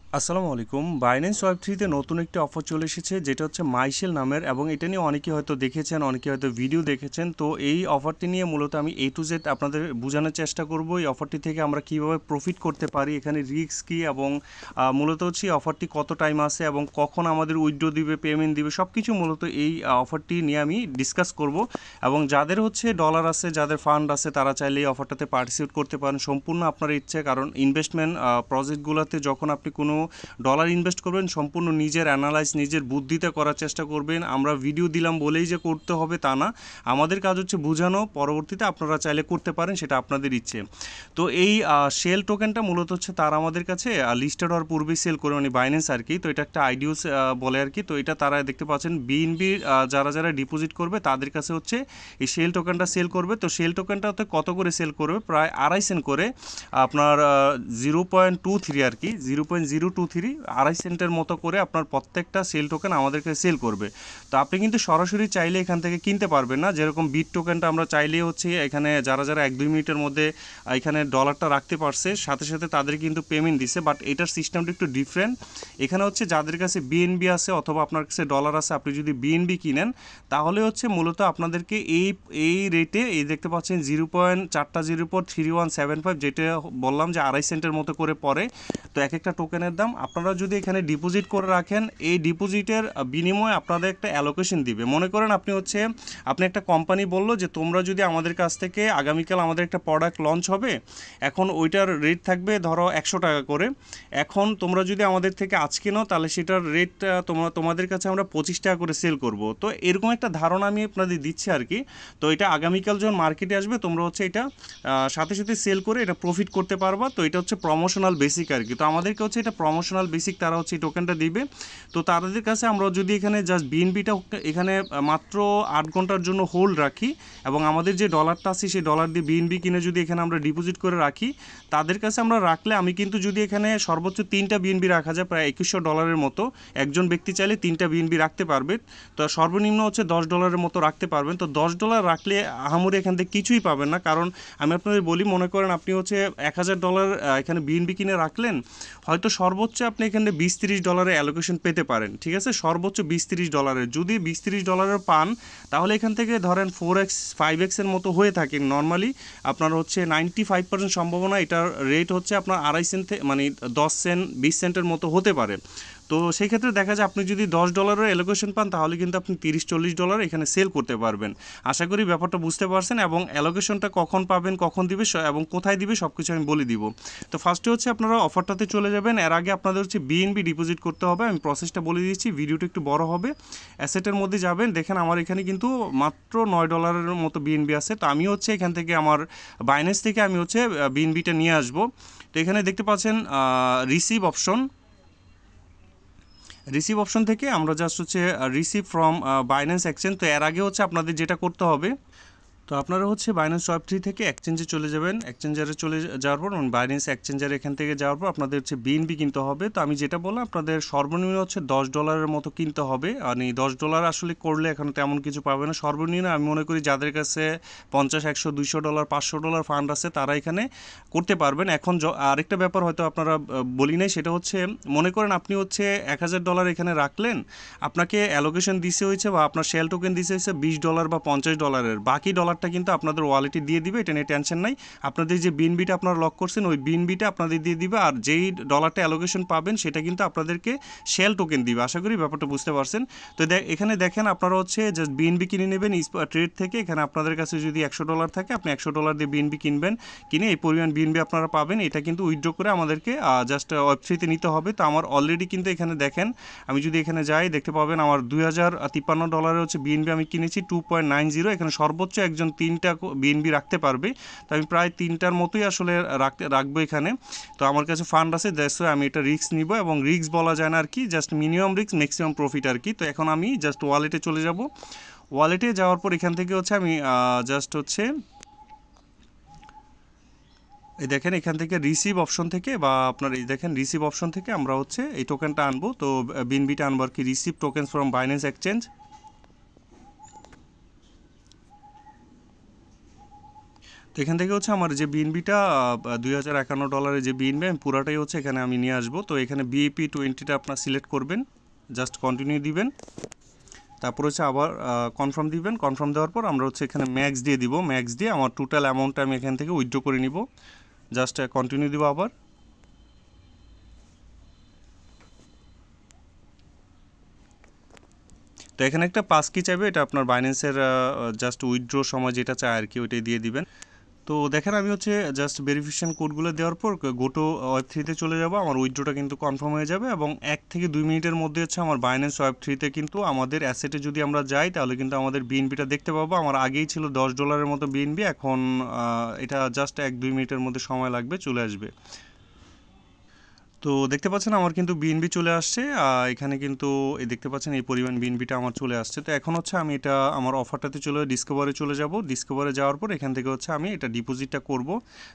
আসসালামু আলাইকুম। বাইন্যান্স ওয়েব3 নতুন একটি অফার চলে এসেছে, যেটা হচ্ছে মাইশেল নামের, এবং এটা নিয়ে অনেকে হয়তো দেখেছেন, অনেকে হয়তো ভিডিও দেখেছেন। তো এই অফারটি নিয়ে মূলত আমি A to Z আপনাদের বোঝানোর চেষ্টা করব এই অফারটি থেকে আমরা কিভাবে প্রফিট করতে পারি, এখানে রিস্ক কী, এবং মূলত হচ্ছে এই অফারটি কত টাইম আছে এবং কখন আমাদের উইথড্র দিবে, পেমেন্ট দিবে, সব কিছু মূলত এই অফারটি নিয়ে আমি ডিসকাস করব। এবং যাদের হচ্ছে ডলার আছে, যাদের ফান্ড আছে, তারা চাইলে এই অফারটাতে পার্টিসিপেট করতে পারেন, সম্পূর্ণ আপনার ইচ্ছে। কারণ ইনভেস্টমেন্ট প্রজেক্টগুলোতে যখন আপনি কোনো ডলার ইনভেস্ট করবেন, সম্পূর্ণ নিজের অ্যানালাইজ, নিজের বুদ্ধিতে করার চেষ্টা করবেন। আমরা ভিডিও দিলাম বলেই যে করতে হবে তা না, আমাদের কাজ হচ্ছে বোঝানো, পরবর্তীতে আপনারা চাইলে করতে পারেন, সেটা আপনাদের ইচ্ছে। তো এই শেল টোকেনটা মূলত হচ্ছে তারা আমাদের কাছে লিস্টেড হওয়ার পূর্বেই সেল করে, মানে বাইন্যান্স আর কি। তো এটা একটা আইডিউস বলে আর কি। তো এটা তারা দেখতে পাচ্ছেন বিএনবি যারা যারা ডিপোজিট করবে তাদের কাছে হচ্ছে এই শেল টোকেনটা সেল করবে। তো শেল টোকেনটা হতে কত করে সেল করবে, প্রায় 2.5 সেন্ট করে, আপনার 0.23 আর কি, 0.023, 2.5 সেন্টের মতো করে আপনার প্রত্যেকটা সেল টোকেন আমাদেরকে সেল করবে। তো আপনি কিন্তু সরাসরি চাইলে এখান থেকে কিনতে পারবেন না। যেরকম বিট টোকেনটা আমরা চাইলে হচ্ছে এখানে যারা যারা 1-2 মিনিটের মধ্যে এখানে ডলারটা রাখতে পারছে, সাথে সাথে তাদের কিন্তু পেমেন্ট দিছে। বাট এটার সিস্টেমটা একটু ডিফারেন্ট। এখানে হচ্ছে যাদের কাছে বিএনবি আছে অথবা আপনার কাছে ডলার আছে, আপনি যদি বিএনবি কিনেন তাহলে হচ্ছে মূলত আপনাদেরকে এই রেটে, এই দেখতে পাচ্ছেন 0.43175, যেটা বললাম যে 2.5 সেন্টের মতো করে পড়ে। তো এক একটা টোকেনের দাম, আপনারা যদি এখানে ডিপোজিট করে রাখেন, এই ডিপোজিটের বিনিময়ে আপনাদের একটা অ্যালোকেশন দিবে। মনে করেন আপনি একটা কোম্পানি বললো যে তোমরা যদি আমাদের কাছ থেকে আগামীকাল আমাদের একটা প্রোডাক্ট লঞ্চ হবে, এখন ওইটার রেট থাকবে ধরো 100 টাকা করে। এখন তোমরা যদি আমাদের থেকে আজকে নাও, তাহলে সেটার রেটটা তোমাদের কাছে আমরা 25 টাকা করে সেল করব। তো এরকম একটা ধারণা আমি আপনাদের দিচ্ছি আর কি। তো এটা আগামীকাল যখন মার্কেটে আসবে, তোমরা হচ্ছে এটা সাথে সাথে সেল করে এটা প্রফিট করতে পারবা। তো এটা হচ্ছে প্রমোশনাল বেসিক আর কি। তো আমাদেরকে হচ্ছে এটা প্রমোশনাল বেসিক, তারা হচ্ছে এই টোকেনটা দিবে। তো তাদের কাছে আমরা যদি এখানে জাস্ট বিএনবিটা এখানে মাত্র 8 ঘন্টার জন্য হোল্ড রাখি, এবং আমাদের যে ডলারটা আছে সেই ডলার দিয়ে বিএনবি কিনে যদি এখানে আমরা ডিপোজিট করে রাখি, তাদের কাছে আমরা রাখলে, আমি কিন্তু যদি এখানে সর্বোচ্চ 3টা বিএনবি রাখা যায়, প্রায় $2100 মতো, একজন ব্যক্তি চাইলে 3টা বিএনবি রাখতে পারবে। তো সর্বনিম্ন হচ্ছে $10 মতো রাখতে পারবেন। তো $10 রাখলে আহামরি এখান থেকে কিছুই পাবেন না। কারণ আমি আপনাদের বলি, মনে করেন আপনি হচ্ছে $1000 এখানে বিএনবি কিনে রাখলেন, হয়তো সর্বোচ্চ আপনি এখানে $20-30 অ্যালোকেশন পেতে পারেন। ঠিক আছে, সর্বোচ্চ $20-30। যদি $20-30 পান, তাহলে এখান থেকে ধরেন 4x 5x এর মতো হয়ে থাকে নর্মালি। আপনার হচ্ছে 95% সম্ভাবনা এটার রেট হচ্ছে আপনার 2.5 সেন্ট, মানে 10 সেন্ট 20 সেন্টের মতো হতে পারে। তো সেই ক্ষেত্রে দেখা যায় আপনি যদি $10 অ্যালোকেশন পান, তাহলে কিন্তু আপনি $30-40 এখানে সেল করতে পারবেন। আশা করি ব্যাপারটা বুঝতে পারছেন, এবং অ্যালোকেশনটা কখন পাবেন, কখন দিবে এবং কোথায় দিবে, সব কিছু আমি বলে দিব। তো ফার্স্টে হচ্ছে আপনারা অফারটাতে চলে যাবেন। এর আগে আপনাদের হচ্ছে বিএনবি ডিপোজিট করতে হবে। আমি প্রসেসটা বলে দিচ্ছি, ভিডিওটা একটু বড় হবে। অ্যাসেটের মধ্যে যাবেন, দেখেন আমার এখানে কিন্তু মাত্র $9 মতো বিএনবি আছে। তো আমি হচ্ছে এখান থেকে আমার বাইন্যান্স থেকে আমি হচ্ছে বিএনবিটা নিয়ে আসবো। তো এখানে দেখতে পাচ্ছেন রিসিভ অপশন থেকে আমরা জাস্ট হচ্ছে রিসিভ ফ্রম বাইন্যান্স এক্সচেঞ্জ। তো এর আগে হচ্ছে আপনাদের যেটা করতে হবে, তো আপনারা হচ্ছে বাইন্যান্স ওয়েব3 থেকে এক্সচেঞ্জে চলে যাবেন। এক্সচেঞ্জারে চলে যাওয়ার পর, বাইন্যান্স এক্সচেঞ্জারে এখান থেকে যাওয়ার পর আপনাদের হচ্ছে বিএনবি কিনতে হবে। তো আমি যেটা বললাম, আপনাদের সর্বনিম্ন হচ্ছে $10 মতো কিনতে হবে। মানে $10 আসলে করলে এখন তেমন কিছু পাবে না। সর্বনিম্ন আমি মনে করি যাদের কাছে 50, 100, $200, $500 ফান্ড আছে, তারা এখানে করতে পারবেন। এখন আরেকটা ব্যাপার হয়তো আপনারা বলি নাই, সেটা হচ্ছে মনে করেন আপনি হচ্ছে $1000 এখানে রাখলেন, আপনাকে অ্যালোকেশন দিতে হয়েছে বা আপনার শেল টোকেন দিতে হয়েছে $20 বা $50, বাকি ডলারটা কিন্তু আপনাদের ওয়ালেটে দিয়ে দিবে, এটা নিয়ে টেনশন নাই। আপনাদের যে বিএনবিটা আপনারা লক করছেন, ওই বিএনবিটা আপনাদের দিয়ে দিবে, আর যেই ডলারটা অ্যালোকেশন পাবেন সেটা কিন্তু আপনাদেরকে শেল টোকেন দিবে। আশা করি ব্যাপারটা বুঝতে পারছেন। তো এখানে দেখেন, আপনারা হচ্ছে জাস্ট বিএনবি কিনে নেবেন ট্রেড থেকে। এখানে আপনাদের কাছে যদি $100 থাকে, আপনি $100 দিয়ে বিএনবি কিনবেন, কিনে এই পরিমাণ বিএনবি আপনারা পাবেন। এটা কিন্তু উইথড্র করে আমাদেরকে জাস্ট ওয়েবসাইটে নিতে হবে। তো আমার অলরেডি কিন্তু এখানে দেখেন, আমি যদি এখানে যাই, দেখতে পাবেন আমার $2053 হচ্ছে বিএনবি আমি কিনেছি 2.90। এখানে সর্বোচ্চ একজন 3টা বিএনবি রাখতে পারবে। তো আমি প্রায় 3টার মতোই আসলে রাখবো এখানে। তো আমার কাছে ফান্ড আছে, দ্যাটস ওয়াই আমি এটা রিস্ক নিব, এবং রিস্ক বলা যায় না আর কি, just minimum risk maximum profit আর কি। তো এখন আমি জাস্ট ওয়ালেটে চলে যাব। ওয়ালেটে যাওয়ার পর এখান থেকে হচ্ছে আমি জাস্ট হচ্ছে এই দেখেন, এখান থেকে রিসিভ অপশন থেকে, বা আপনার এই দেখেন রিসিভ অপশন থেকে আমরা হচ্ছে এই টোকেনটা আনবো। তো বিএনবিটা আনবো আর কি, receive tokens from Binance exchange. তো তো এখান থেকে হচ্ছে আমার যে বিএনবিটা $2051 যে বিএনবি আমি পুরাটাই হচ্ছে এখানে আমি নিয়ে আসবো। তো এখানে BEP20টা আপনার সিলেক্ট করবেন, জাস্ট কন্টিনিউ দিবেন, তারপর হচ্ছে আবার কনফার্ম দিবেন। কনফার্ম দেওয়ার পর আমরা হচ্ছে এখানে ম্যাক্স দিয়ে দিব, ম্যাক্স দিয়ে আমার টোটাল অ্যামাউন্টটা আমি এখান থেকে উইথড্র করে নিব, জাস্ট কন্টিনিউ দিব আবার। তো এখানে একটা পাস কি চাইবে, এটা আপনার বাইন্যান্সের জাস্ট উইথড্র সময় যেটা চায় আর কি ওইটাই দিয়ে দিবেন। তো দেখেন আমি হচ্ছে জাস্ট ভেরিফিকেশন কোডগুলো দেওয়ার পর গোটো ওয়েব3তে চলে যাব, আমার উইথড্রটা কিন্তু কনফার্ম হয়ে যাবে এবং 1 থেকে 2 মিনিটের মধ্যে হচ্ছে আমার বাইন্যান্স ওয়েব3তে কিন্তু আমাদের অ্যাসেটে যদি আমরা যাই তাহলে কিন্তু আমাদের বিএনবিটা দেখতে পাবো। আমার আগেই ছিল $10 মতো বিএনবি, এখন এটা জাস্ট 1-2 মিনিটের মধ্যে সময় লাগবে, চলে আসবে। তো দেখতে পাচ্ছেন আমার কিন্তু বিএনবি চলে আসছে, এখানে কিন্তু এই দেখতে পাচ্ছেন এই পরিমাণ বিএনবিটা আমার চলে আসছে। তো এখন হচ্ছে আমি এটা আমার অফারটাতে ডিসকভারে চলে যাব। ডিসকভারে যাওয়ার পর এখান থেকে হচ্ছে আমি এটা ডিপোজিটটা করব।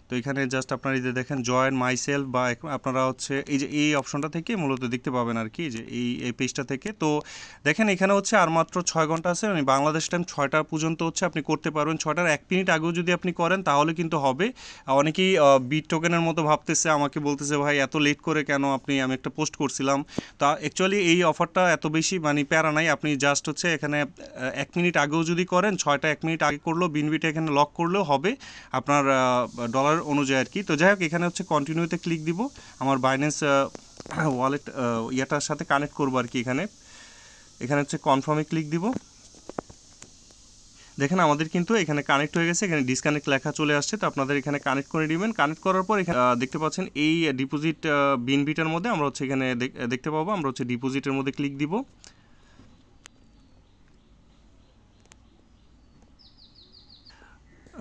তো এখানে জাস্ট আপনারা এই যে দেখেন জয়েন মাই সেলফ, বা আপনারা হচ্ছে এই যে এই অপশনটা থেকে মূলত দেখতে পাবেন আর কি, যে এই পেজটা থেকে। তো দেখেন এখানে হচ্ছে আর মাত্র 6 ঘন্টা আছে, মানে বাংলাদেশ টাইম 6টা পর্যন্ত হচ্ছে আপনি করতে পারবেন। 6টার 1 মিনিট আগেও যদি আপনি করেন তাহলে কিন্তু হবে। অনেকেই বিট টোকেনের মতো ভাবতেছে, আমাকে বলতেছে ভাই এত লেট করে কেন আপনি, আমি একটা পোস্ট করছিলাম। তা অ্যাকচুয়ালি এই অফারটা এত বেশি মানে প্যারা নাই, আপনি জাস্ট হচ্ছে এখানে 1 মিনিট আগেও যদি করেন, 6টা 1 মিনিট আগে করলেও বিএনবিটা এখানে লক করলেও হবে আপনার ডলার অনুযায়ী আর কি। তো যাই হোক এখানে হচ্ছে কন্টিনিউতে ক্লিক দিব, আমার বাইন্যান্স ওয়ালেট ইয়াটার সাথে কানেক্ট করবো আর কি। এখানে হচ্ছে কনফার্মে ক্লিক দিব। দেখেন আমাদের কিন্তু এখানে কানেক্ট হয়ে গেছে, এখানে ডিসকানেক্ট লেখা চলে আসছে। তো আপনাদের এখানে কানেক্ট করে নেবেন। কানেক্ট করার পর এখানে দেখতে পাচ্ছেন এই ডিপোজিট বিএনবিটার মধ্যে আমরা হচ্ছে এখানে দেখতে পাবো, আমরা হচ্ছে ডিপোজিটের মধ্যে ক্লিক দিব।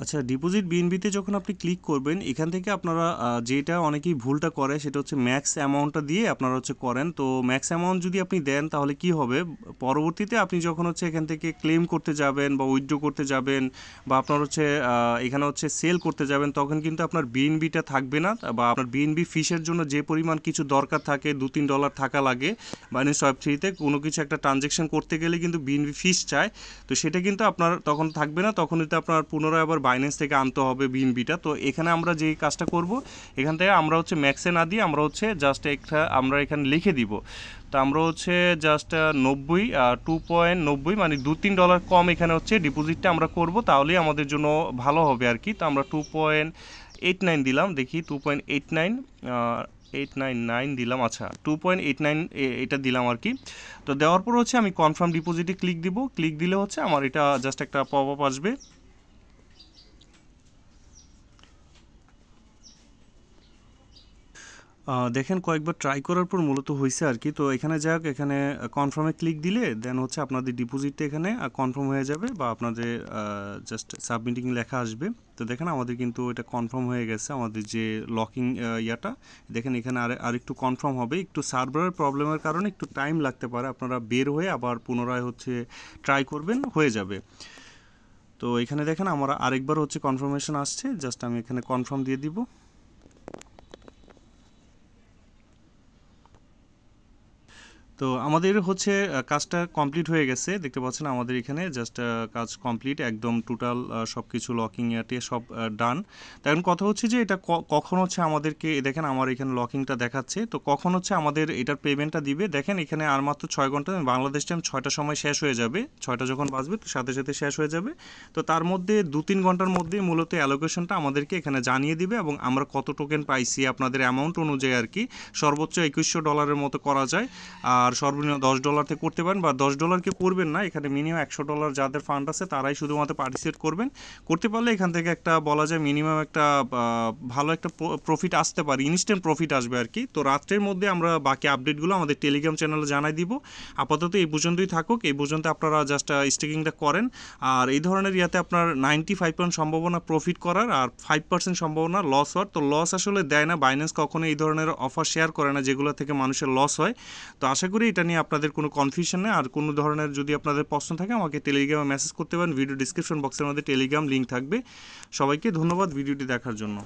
আচ্ছা, ডিপোজিট বিএনবিতে যখন আপনি ক্লিক করবেন এখান থেকে আপনারা যেটা অনেকেই ভুলটা করে সেটা হচ্ছে ম্যাক্স অ্যামাউন্টটা দিয়ে আপনারা হচ্ছে করেন। তো ম্যাক্স অ্যামাউন্ট যদি আপনি দেন তাহলে কি হবে, পরবর্তীতে আপনি যখন হচ্ছে এখান থেকে ক্লেম করতে যাবেন বা উইথড্র করতে যাবেন বা আপনার হচ্ছে এখানে হচ্ছে সেল করতে যাবেন, তখন কিন্তু আপনার বিএনবিটা থাকবে না, বা আপনার বিএনবি ফিসের জন্য যে পরিমাণ কিছু দরকার থাকে $2-3 থাকা লাগে বাইন্যান্স ওয়েব3তে, কোনো কিছু একটা ট্রানজ্যাকশন করতে গেলে কিন্তু বিএনবি ফিস চায়। তো সেটা কিন্তু আপনার তখন থাকবে না, তখন কিন্তু আপনার পুনরায় আবার বাইন্যান্স থেকে আনতে হবে বিএনবিটা। তো এখানে আমরা যেই কাজটা করব, এখান থেকে আমরা হচ্ছে ম্যাক্সে না দিয়ে আমরা হচ্ছে জাস্ট আমরা এখানে লিখে দিব। তো আমরা হচ্ছে জাস্ট 2.90 মানে $2-3 কম এখানে হচ্ছে ডিপোজিটটা আমরা করব, তাহলেই আমাদের জন্য ভালো হবে আর কি। তো আমরা 2.89 দিলাম, দেখি 2.89 দিলাম, আচ্ছা 2.89 এটা দিলাম আর কি। তো দেওয়ার পর হচ্ছে আমি কনফার্ম ডিপোজিটে ক্লিক দিব। ক্লিক দিলে হচ্ছে আমার এটা জাস্ট একটা পপ আপ আসবে। দেখেন কয়েকবার ট্রাই করার পর মূলত হয়েছে আর কি। তো এখানে যাক, এখানে কনফার্মে ক্লিক দিলে দেন হচ্ছে আপনাদের ডিপোজিটটা এখানে কনফার্ম হয়ে যাবে, বা আপনাদের জাস্ট সাবমিটিং লেখা আসবে। তো দেখেন আমাদের কিন্তু এটা কনফার্ম হয়ে গেছে, আমাদের যে লকিং ইয়াটা দেখেন এখানে আরেকটু কনফার্ম হবে। একটু সার্ভারের প্রবলেমের কারণে একটু টাইম লাগতে পারে, আপনারা বের হয়ে আবার পুনরায় হচ্ছে ট্রাই করবেন, হয়ে যাবে। তো এখানে দেখেন আমার আরেকবার হচ্ছে কনফার্মেশন আসছে, জাস্ট আমি এখানে কনফার্ম দিয়ে দিব। তো আমাদের হচ্ছে কাজটা কমপ্লিট হয়ে গেছে, দেখতে পাচ্ছেন আমাদের এখানে জাস্ট কাজ কমপ্লিট একদম টোটাল সব কিছু লকিং ইয়াতে সব ডান। এখন কথা হচ্ছে যে এটা কখন হচ্ছে আমাদেরকে, দেখেন আমার এখানে লকিংটা দেখাচ্ছে, তো কখন হচ্ছে আমাদের এটার পেমেন্টটা দিবে। দেখেন এখানে আর মাত্র 6 ঘন্টা, বাংলাদেশ টাইম 6টার সময় শেষ হয়ে যাবে, 6টা যখন বাজবে তো সাথে সাথে শেষ হয়ে যাবে। তো তার মধ্যে 2-3 ঘন্টার মধ্যে মূলত অ্যালোকেশনটা আমাদেরকে এখানে জানিয়ে দিবে, এবং আমরা কত টোকেন পাইছি আপনাদের অ্যামাউন্ট অনুযায়ী আর কি। সর্বোচ্চ $2100 মতো করা যায়, আর সর্বনিম্ন $10 থেকে করতে পারেন, বা $10 কে করবেন না, এখানে মিনিমাম $100 যাদের ফান্ড আছে তারাই শুধুমাত্র পার্টিসিপেট করবেন। করতে পারলে এখান থেকে একটা বলা যায় মিনিমাম একটা ভালো একটা প্রফিট আসতে পারে, ইনস্ট্যান্ট প্রফিট আসবে আর কি। তো রাত্রের মধ্যে আমরা বাকি আপডেটগুলো আমাদের টেলিগ্রাম চ্যানেলে জানাই দিব। আপাতত এই পর্যন্তই থাকুক, এই পর্যন্ত আপনারা জাস্ট স্টেকিংটা করেন। আর এই ধরনের ইয়াতে আপনার 95% সম্ভাবনা প্রফিট করার, আর 5% সম্ভাবনা লস হওয়ার। তো লস আসলে দেয় না, বাইন্যান্স কখনো এই ধরনের অফার শেয়ার করে না যেগুলো থেকে মানুষের লস হয়। তো আশা করি এটা নিয়ে আপনাদের কোনো কনফিউশন নেই। আর কোনো ধরনের যদি আপনাদের প্রশ্ন থাকে আমাকে টেলিগ্রামে মেসেজ করতে পারেন, ভিডিও ডিসক্রিপশন বক্সের মধ্যে টেলিগ্রাম লিঙ্ক থাকবে। সবাইকে ধন্যবাদ ভিডিওটি দেখার জন্য।